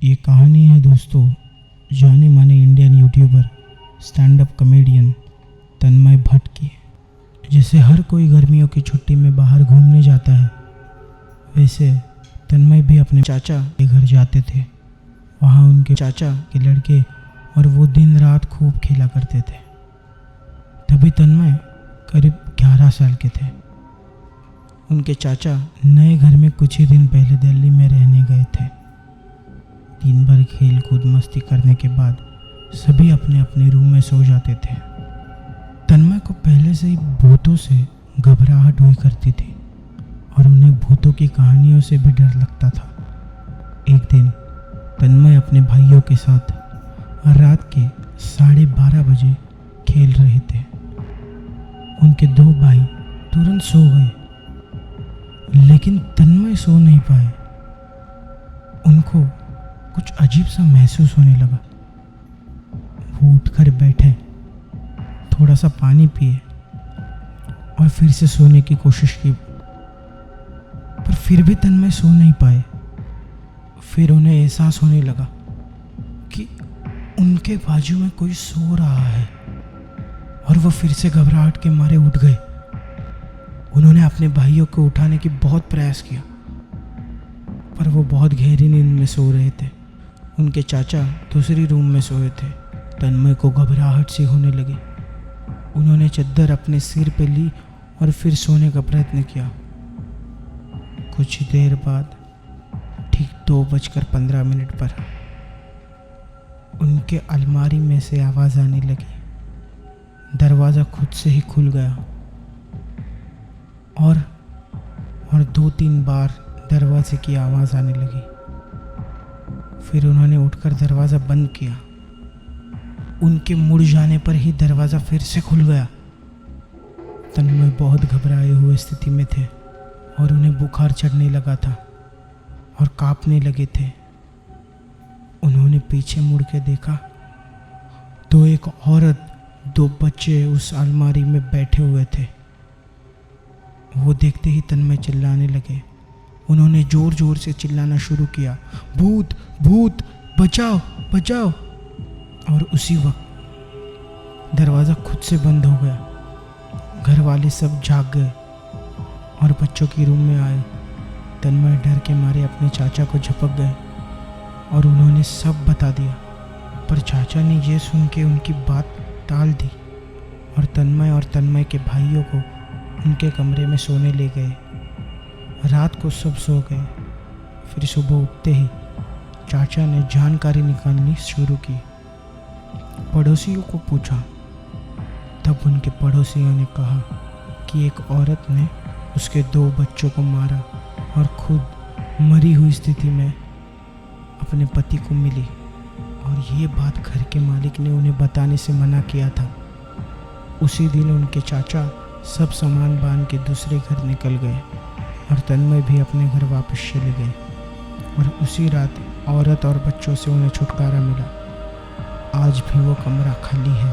ये कहानी है दोस्तों जाने माने Indian YouTuber stand up comedian Tanmay Bhatt की। जैसे हर कोई गर्मियों की छुट्टी में बाहर घूमने जाता है, वैसे तन्मय भी अपने चाचा के घर जाते थे। वहाँ उनके चाचा के लड़के और वो दिन रात खूब खेला करते थे। तभी तन्मय करीब 11 साल के थे। उनके चाचा नए घर में कुछ ही दिन पहले दिल्ली में रहने गए थे। दिन भर खेल कूद मस्ती करने के बाद सभी अपने अपने रूम में सो जाते थे। तन्मय को पहले से ही भूतों से घबराहट हुई करती थी और उन्हें भूतों की कहानियों से भी डर लगता था। एक दिन तन्मय अपने भाइयों के साथ रात के 12:30 बजे खेल रहे थे। उनके 2 भाई तुरंत सो गए, लेकिन तन्मय सो नहीं पाए। उनको कुछ अजीब सा महसूस होने लगा। वो उठकर बैठे, थोड़ा सा पानी पिए और फिर से सोने की कोशिश की, पर फिर भी तन्मय सो नहीं पाए। फिर उन्हें एहसास होने लगा कि उनके बाजू में कोई सो रहा है और वो फिर से घबराहट के मारे उठ गए। उन्होंने अपने भाइयों को उठाने की बहुत प्रयास किया, पर वो बहुत गहरी नींद में सो रहे थे। उनके चाचा दूसरी रूम में सोए थे। तन्मय को घबराहट सी होने लगी। उन्होंने चद्दर अपने सिर पे ली और फिर सोने का प्रयत्न किया। कुछ देर बाद ठीक 2:15 पर उनके अलमारी में से आवाज़ आने लगी। दरवाज़ा खुद से ही खुल गया और 2-3 बार दरवाजे की आवाज़ आने लगी। फिर उन्होंने उठकर दरवाज़ा बंद किया। उनके मुड़ जाने पर ही दरवाज़ा फिर से खुल गया। तन्मय बहुत घबराए हुए स्थिति में थे और उन्हें बुखार चढ़ने लगा था और कांपने लगे थे। उन्होंने पीछे मुड़ के देखा तो एक औरत, 2 बच्चे उस अलमारी में बैठे हुए थे। वो देखते ही तन्मय चिल्लाने लगे। उन्होंने ज़ोर ज़ोर से चिल्लाना शुरू किया, भूत भूत, बचाओ बचाओ। और उसी वक्त दरवाज़ा खुद से बंद हो गया। घर वाले सब जाग गए और बच्चों की रूम में आए। तन्मय डर के मारे अपने चाचा को झपक गए और उन्होंने सब बता दिया, पर चाचा ने ये सुन के उनकी बात टाल दी और तन्मय के भाइयों को उनके कमरे में सोने ले गए। रात को सब सो गए। फिर सुबह उठते ही चाचा ने जानकारी निकालनी शुरू की। पड़ोसियों को पूछा, तब उनके पड़ोसियों ने कहा कि एक औरत ने उसके 2 बच्चों को मारा और खुद मरी हुई स्थिति में अपने पति को मिली, और ये बात घर के मालिक ने उन्हें बताने से मना किया था। उसी दिन उनके चाचा सब सामान बांध के दूसरे घर निकल गए और तन्मय भी अपने घर वापस चले गए। और उसी रात औरत और बच्चों से उन्हें छुटकारा मिला। आज भी वो कमरा खाली है।